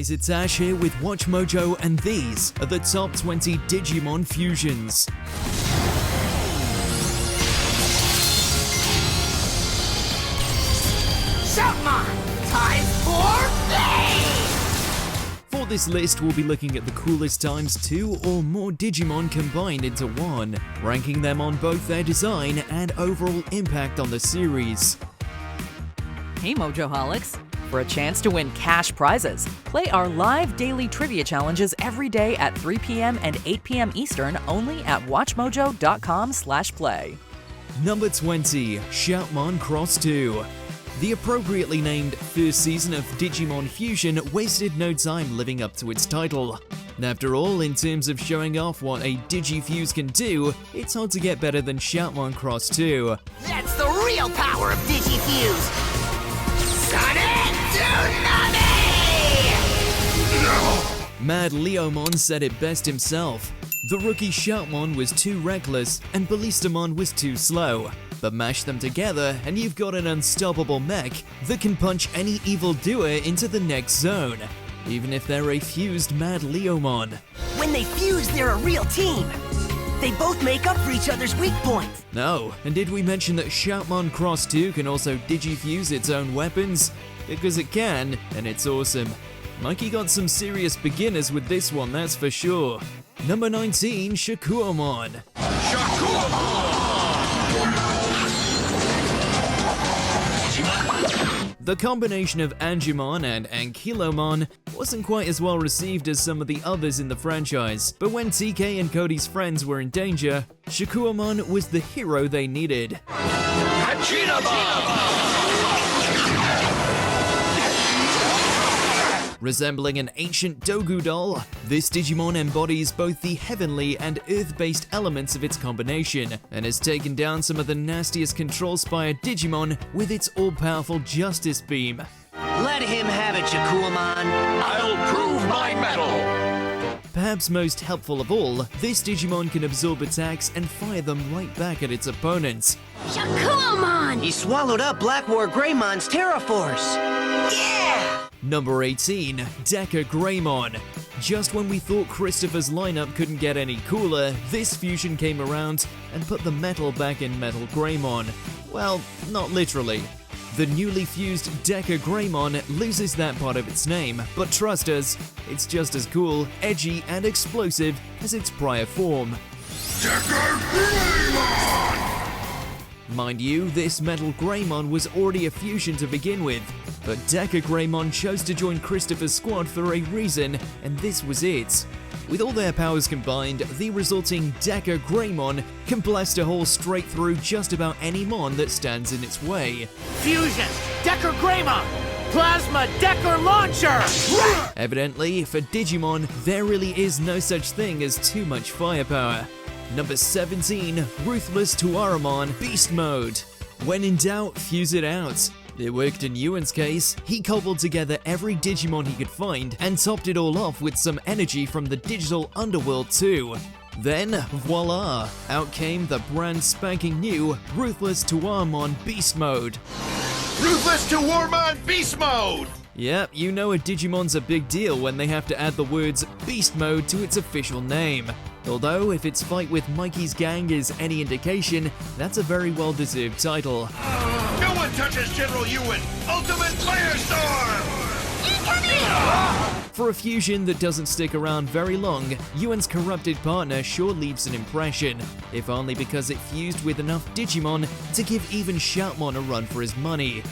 guys, it's Ash here with WatchMojo, and these are the top 20 Digimon Fusions. Shoutmon, time for fame! For this list, we'll be looking at the coolest times 2 or more Digimon combined into one, ranking them on both their design and overall impact on the series. Hey Mojoholics! For a chance to win cash prizes, play our live daily trivia challenges every day at 3 p.m. and 8 p.m. Eastern only at WatchMojo.com/play. Number 20, Shoutmon Cross 2. The appropriately named first season of Digimon Fusion wasted no time living up to its title. After all, in terms of showing off what a Digifuse can do, it's hard to get better than Shoutmon Cross 2. That's the real power of Digifuse! Sonic Tsunami! Mad Leomon said it best himself. The rookie Shoutmon was too reckless and Ballistamon was too slow. But mash them together and you've got an unstoppable mech that can punch any evildoer into the next zone, even if they're a fused Mad Leomon. When they fuse, they're a real team! They both make up for each other's weak points! No, and did we mention that Shoutmon Cross 2 can also digifuse its own weapons? Because it can, and it's awesome. Mikey got some serious beginners with this one, that's for sure. Number 19, Shakuomon. The combination of Angemon and Ankylomon wasn't quite as well received as some of the others in the franchise, but when TK and Cody's friends were in danger, Shakuomon was the hero they needed. Resembling an ancient Dogu doll, this Digimon embodies both the heavenly and earth-based elements of its combination, and has taken down some of the nastiest control-spire Digimon with its all-powerful Justice Beam. Let him have it, Shakuomon! I'll prove my mettle! Perhaps most helpful of all, this Digimon can absorb attacks and fire them right back at its opponents. Shakuomon! He swallowed up Black War Greymon's Terra Force! Yeah! Number 18, Deca Greymon. Just when we thought Christopher's lineup couldn't get any cooler, this fusion came around and put the metal back in Metal Greymon. Well, not literally. The newly fused Deca Greymon loses that part of its name, but trust us, it's just as cool, edgy, and explosive as its prior form. Deca Greymon! Mind you, this Metal Greymon was already a fusion to begin with, but Deca Greymon chose to join Christopher's squad for a reason, and this was it. With all their powers combined, the resulting Deca Greymon can blast a hole straight through just about any mon that stands in its way. Fusion! Deca Greymon! Plasma Deca Launcher! Evidently, for Digimon, there really is no such thing as too much firepower. Number 17, Ruthless Tuaramon Beast Mode. When in doubt, fuse it out. It worked in Ewan's case. He cobbled together every Digimon he could find and topped it all off with some energy from the digital underworld too. Then, voila! Out came the brand spanking new Ruthless Tuaramon Beast Mode. Ruthless Tuaramon Beast Mode! Yep, you know a Digimon's a big deal when they have to add the words Beast Mode to its official name. Although, if its fight with Mikey's gang is any indication, that's a very well-deserved title. No one touches General Ewan! Ultimate Firestorm! For a fusion that doesn't stick around very long, Ewan's corrupted partner sure leaves an impression, if only because it fused with enough Digimon to give even Shoutmon a run for his money.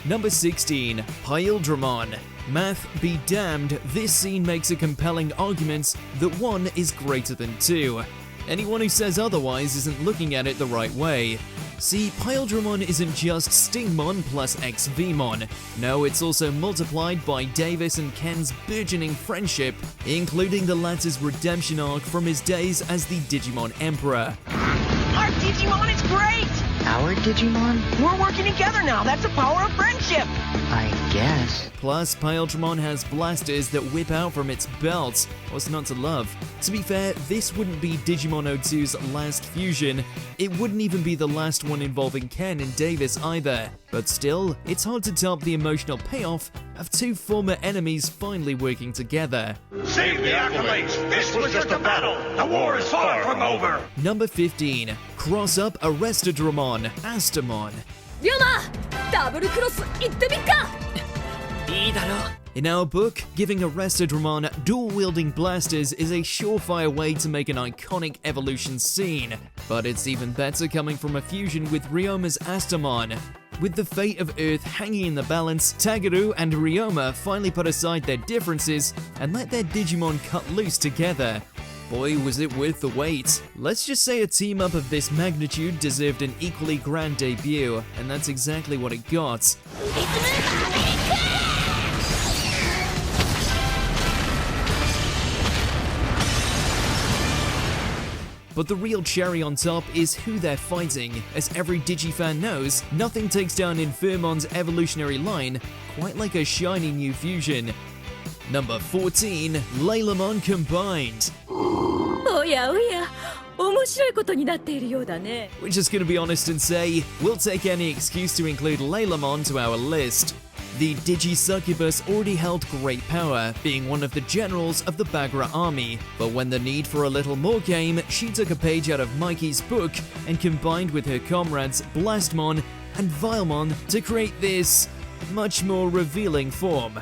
Number 16, Paildramon. Math be damned, this scene makes a compelling argument that 1 is greater than 2. Anyone who says otherwise isn't looking at it the right way. See, Paildramon isn't just Stingmon plus XVmon. No, it's also multiplied by Davis and Ken's burgeoning friendship, including the latter's redemption arc from his days as the Digimon Emperor. Our Digimon is great! Our Digimon? We're working together now, that's the power of friendship! I guess. Plus, Paildramon has blasters that whip out from its belt. What's not to love? To be fair, this wouldn't be Digimon O2's last fusion. It wouldn't even be the last one involving Ken and Davis either. But still, it's hard to top the emotional payoff of two former enemies finally working together. Save the accolades! This was just a battle! The war is far from over! Number 15. Cross Up Arresterdramon Astamon. 龍馬ダブルクロス行ってみっかいいだろ In our book, giving Arresterdramon dual-wielding blasters is a surefire way to make an iconic evolution scene, but it's even better coming from a fusion with Ryoma's Astamon. With the fate of Earth hanging in the balance, Tageru and Ryoma finally put aside their differences and let their Digimon cut loose together. Boy, was it worth the wait. Let's just say a team-up of this magnitude deserved an equally grand debut, and that's exactly what it got. But the real cherry on top is who they're fighting. As every Digifan knows, nothing takes down Infermon's evolutionary line quite like a shiny new fusion. Number 14, Laylamon Combined. おやおや面白いことになっているようだね We're just gonna be honest and say, we'll take any excuse to include Laylamon to our list. The Digi-Succubus already held great power, being one of the generals of the Bagra army, but when the need for a little more came, she took a page out of Mikey's book and combined with her comrades Blastmon and Vilemon to create this much more revealing form.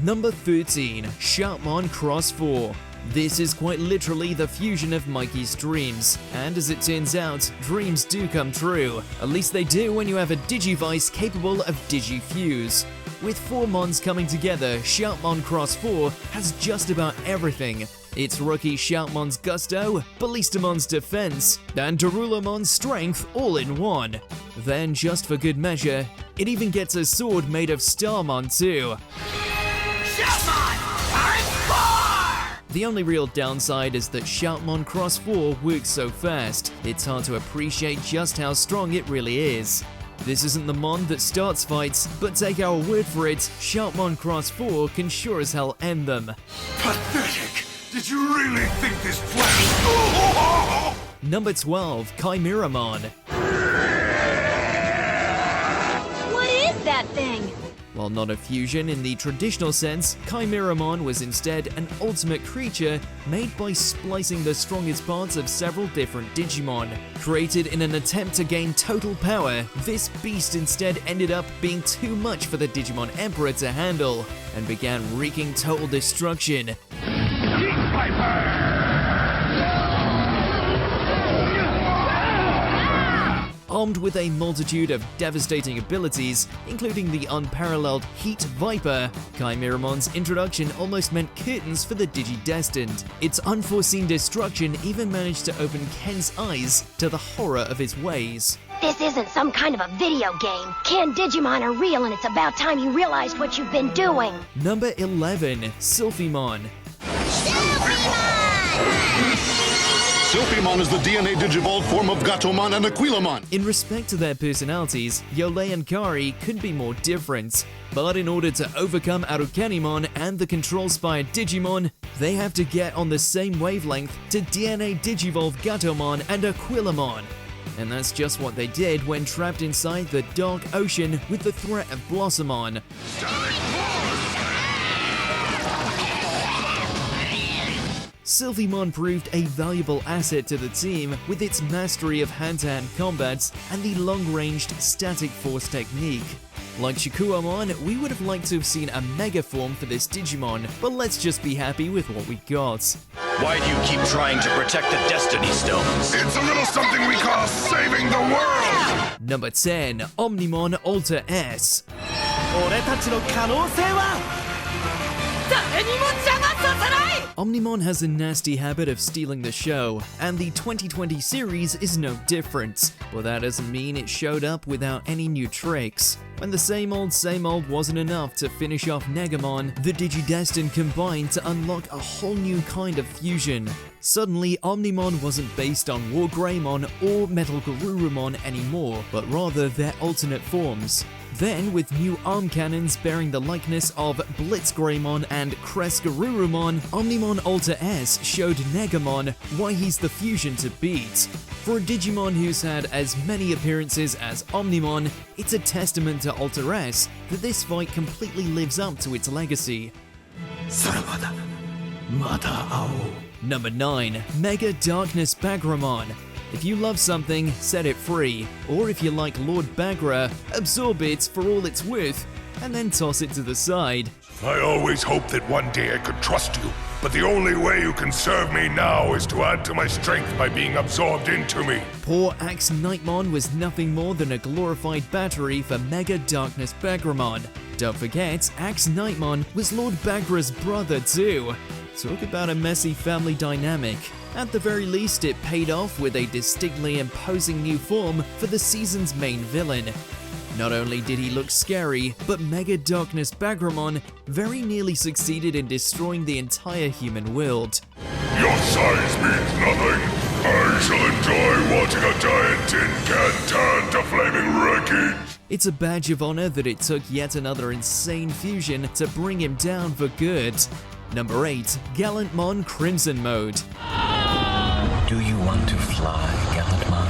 Number 13, Shoutmon X4. This is quite literally the fusion of Mikey's dreams, and as it turns out, dreams do come true. At least they do when you have a Digivice capable of Digifuse. With 4 Mons coming together, Shoutmon X4 has just about everything. It's rookie Shoutmon's Gusto, Ballistamon's Defense, and Darulamon's Strength all in one. Then, just for good measure, it even gets a sword made of Starmon too. The only real downside is that Shoutmon X4 works so fast, it's hard to appreciate just how strong it really is. This isn't the Mon that starts fights, but take our word for it, Shoutmon X4 can sure as hell end them. Pathetic! Did you really think this plan? Number 12, Chimeramon. What is that thing? While not a fusion in the traditional sense, Chimeramon was instead an ultimate creature made by splicing the strongest parts of several different Digimon. Created in an attempt to gain total power, this beast instead ended up being too much for the Digimon Emperor to handle, and began wreaking total destruction. Armed with a multitude of devastating abilities, including the unparalleled Heat Viper, Chimeramon's introduction almost meant curtains for the Digidestined. Its unforeseen destruction even managed to open Ken's eyes to the horror of his ways. This isn't some kind of a video game. Ken Digimon are real, and it's about time you realized what you've been doing. Number 11, Silphymon. Silphymon is the DNA Digivolved form of Gatomon and Aquilamon. In respect to their personalities, Yolei and Kari couldn't be more different. But in order to overcome Arukenimon and the Control-Spired Digimon, they have to get on the same wavelength to DNA Digivolve Gatomon and Aquilamon. And that's just what they did when trapped inside the dark ocean with the threat of Blossomon. Silphymon proved a valuable asset to the team with its mastery of hand-to-hand combats and the long-ranged static force technique. Like Shakuomon, we would have liked to have seen a mega form for this Digimon, but let's just be happy with what we got. Why do you keep trying to protect the Destiny Stones? It's a little something we call saving the world! Number 10, Omnimon Alter S. 俺たちの可能性は誰にも邪魔させない Omnimon has a nasty habit of stealing the show, and the 2020 series is no different. But that doesn't mean it showed up without any new tricks. When the same old wasn't enough to finish off Negamon, the Digidestined combined to unlock a whole new kind of fusion. Suddenly, Omnimon wasn't based on Wargreymon or Metal Garurumon anymore, but rather their alternate forms. Then, with new arm cannons bearing the likeness of Blitzgreymon and Kresgarurumon, Omnimon Alter S showed Negamon why he's the fusion to beat. For a Digimon who's had as many appearances as Omnimon, it's a testament to Alter S that this fight completely lives up to its legacy. Number 9. Mega Darkness Bagramon. If you love something, set it free, or if you like Lord Bagra, absorb it for all it's worth, and then toss it to the side. I always hoped that one day I could trust you, but the only way you can serve me now is to add to my strength by being absorbed into me. Poor Axe Knightmon was nothing more than a glorified battery for Mega Darkness Bagramon. Don't forget, Axe Knightmon was Lord Bagra's brother too. Talk about a messy family dynamic. At the very least, it paid off with a distinctly imposing new form for the season's main villain. Not only did he look scary, but Mega Darkness Bagramon very nearly succeeded in destroying the entire human world. Your size means nothing. I shall enjoy watching a giant tin can turn to flaming wreckage. It's a badge of honor that it took yet another insane fusion to bring him down for good. Number 8. Gallantmon Crimson Mode. Do you want to fly, Gallantmon?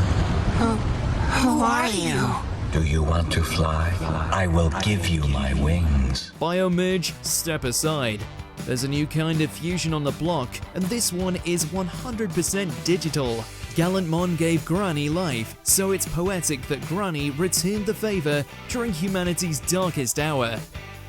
Who are you? Do you want to fly? I will give you my wings. Biomerge, step aside. There's a new kind of fusion on the block, and this one is 100% digital. Gallantmon gave Granny life, so it's poetic that Granny returned the favor during humanity's darkest hour.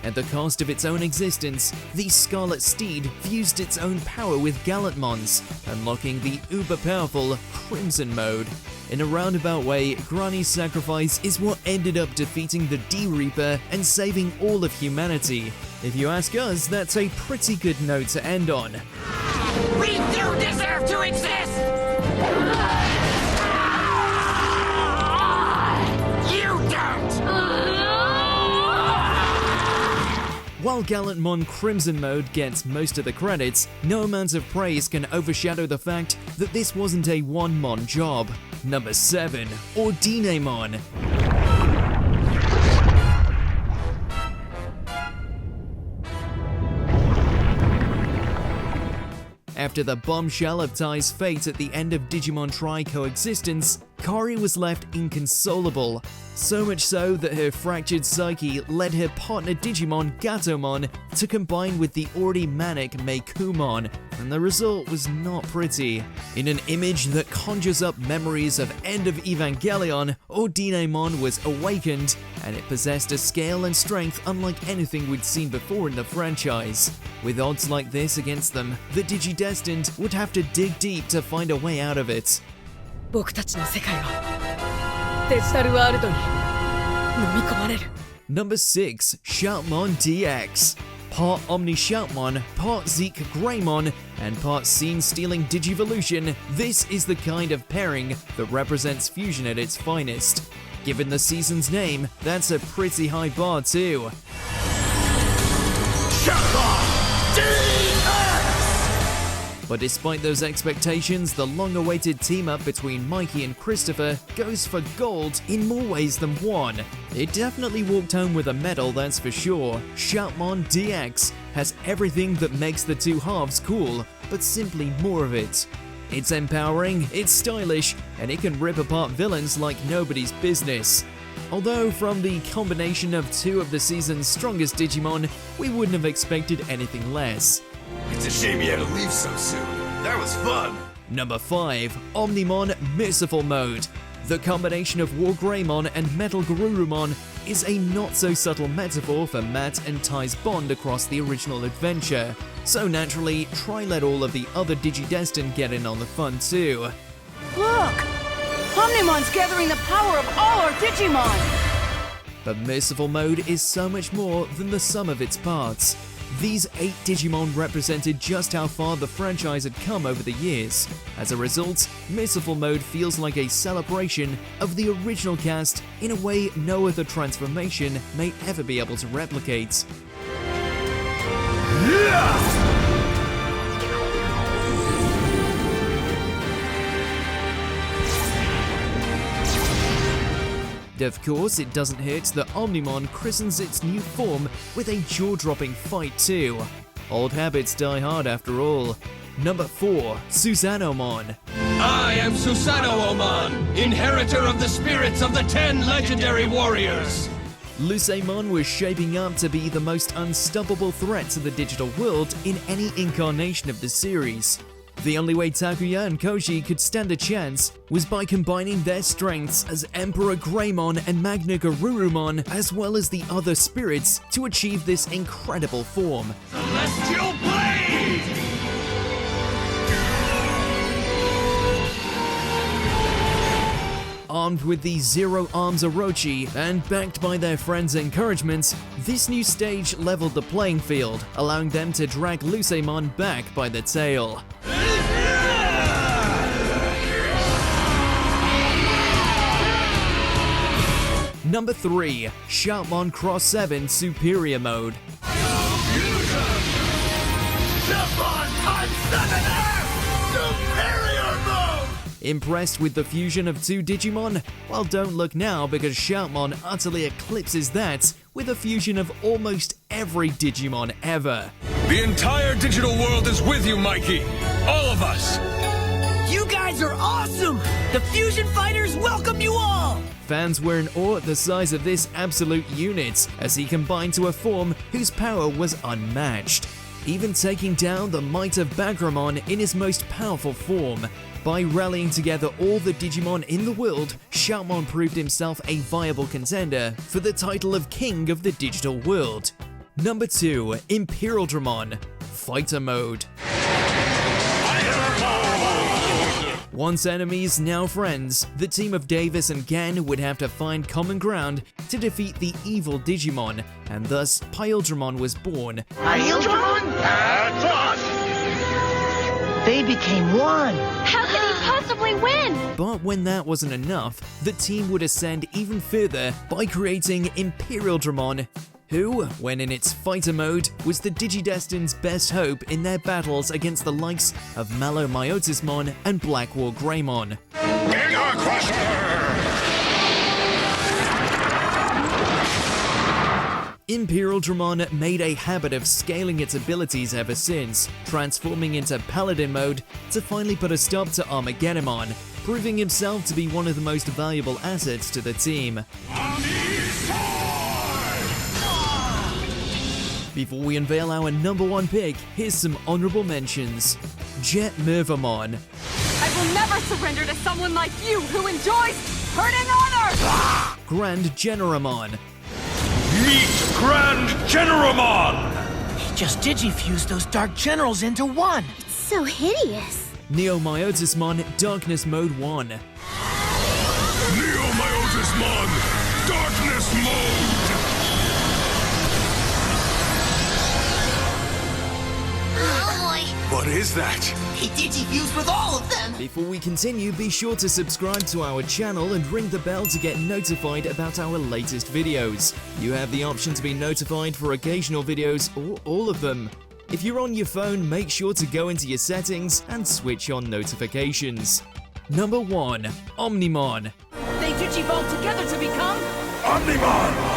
At the cost of its own existence, the Scarlet Steed fused its own power with Gallantmon's, unlocking the uber-powerful Crimson Mode. In a roundabout way, Granny's sacrifice is what ended up defeating the D-Reaper and saving all of humanity. If you ask us, that's a pretty good note to end on. We do deserve to exist! You don't! While Gallantmon Crimson Mode gets most of the credits, no amount of praise can overshadow the fact that this wasn't a one-mon job. Number 7. Ordinemon. After the bombshell of Tai's fate at the end of Digimon Tri Coexistence, Kari was left inconsolable. So much so that her fractured psyche led her partner Digimon Gatomon to combine with the already manic Meikumon, and the result was not pretty. In an image that conjures up memories of End of Evangelion, Ordinemon was awakened, and it possessed a scale and strength unlike anything we'd seen before in the franchise. With odds like this against them, the Digidestined would have to dig deep to find a way out of it. 僕たちの世界はデジタルワールドに飲み込まれる。 Number 6. Shoutmon DX. Part Omni Shoutmon, part Zeke Greymon, and part scene-stealing Digivolution, this is the kind of pairing that represents Fusion at its finest. Given the season's name, that's a pretty high bar too. Shoutmon DX! But despite those expectations, the long-awaited team-up between Mikey and Christopher goes for gold in more ways than one. It definitely walked home with a medal, that's for sure. Shoutmon DX has everything that makes the two halves cool, but simply more of it. It's empowering, it's stylish, and it can rip apart villains like nobody's business. Although from the combination of two of the season's strongest Digimon, we wouldn't have expected anything less. It's a shame you had to leave so soon. That was fun. Number 5. Omnimon Merciful Mode. The combination of War Greymon and Metal Garurumon is a not-so-subtle metaphor for Matt and Tai's bond across the original adventure. So naturally, try let all of the other Digidestined get in on the fun too. Look! Omnimon's gathering the power of all our Digimon! But Merciful Mode is so much more than the sum of its parts. These 8 Digimon represented just how far the franchise had come over the years. As a result, Merciful Mode feels like a celebration of the original cast in a way no other transformation may ever be able to replicate. Of course, it doesn't hurt that Omnimon christens its new form with a jaw-dropping fight too. Old habits die hard after all. Number 4. Susanoomon. I am Susanoomon, inheritor of the spirits of the 10 legendary warriors. Laylamon was shaping up to be the most unstoppable threat to the digital world in any incarnation of the series. The only way Takuya and Koji could stand a chance was by combining their strengths as Emperor Greymon and Magna Garurumon, as well as the other spirits, to achieve this incredible form. Celestial Blade! Armed with the Zero Arms Orochi and backed by their friends' encouragement, this new stage leveled the playing field, allowing them to drag Laylamon back by the tail. Number 3. Shoutmon Cross 7 Superior Mode. Impressed with the fusion of two Digimon? Well, don't look now, because Shoutmon utterly eclipses that with a fusion of almost every Digimon ever. The entire digital world is with you, Mikey! All of us! You guys are awesome! The Fusion Fighters welcome you all! Fans were in awe at the size of this absolute unit, as he combined to a form whose power was unmatched, even taking down the might of Bagramon in his most powerful form. By rallying together all the Digimon in the world, Shoutmon proved himself a viable contender for the title of King of the Digital World. Number 2. Imperialdramon Fighter Mode. Once enemies, now friends, the team of Davis and Gen would have to find common ground to defeat the evil Digimon, and thus Paildramon was born. Paildramon? That's us! They became one! How could he possibly win? But when that wasn't enough, the team would ascend even further by creating Imperialdramon, who, when in its fighter mode, was the Digidestined's best hope in their battles against the likes of Myotismon and Black War Greymon. Imperialdramon made a habit of scaling its abilities ever since, transforming into Paladin mode to finally put a stop to Armageddon, proving himself to be one of the most valuable assets to the team. Before we unveil our number 1 pick, here's some honorable mentions. Chimeramon. I will never surrender to someone like you who enjoys hurting others! Grand Generamon. Meet Grand Chimeramon! He just digifused those Dark Generals into one! It's so hideous. Myotismon Darkness Mode 1. Myotismon Darkness Mode! What is that? He digifused with all of them! Before we continue, be sure to subscribe to our channel and ring the bell to get notified about our latest videos. You have the option to be notified for occasional videos or all of them. If you're on your phone, make sure to go into your settings and switch on notifications. Number 1. Omnimon. They digivolve together to become Omnimon!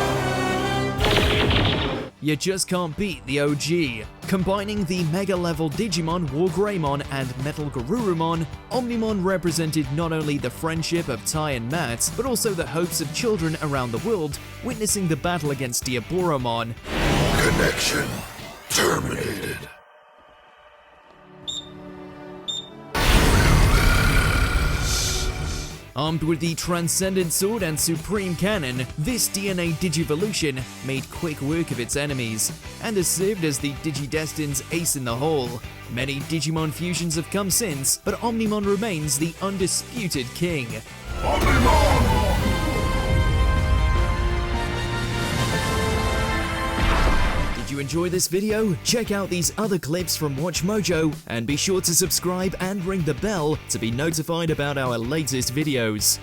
You just can't beat the OG. Combining the mega-level Digimon War Greymon and Metal Garurumon, Omnimon represented not only the friendship of Tai and Matt, but also the hopes of children around the world witnessing the battle against Diaboromon. Connection terminated. Armed with the Transcendent Sword and Supreme Cannon, this DNA Digivolution made quick work of its enemies, and has served as the Digidestined's ace in the hole. Many Digimon Fusions have come since, but Omnimon remains the undisputed king. Omnimon! Did you enjoy this video? Check out these other clips from WatchMojo, and be sure to subscribe and ring the bell to be notified about our latest videos.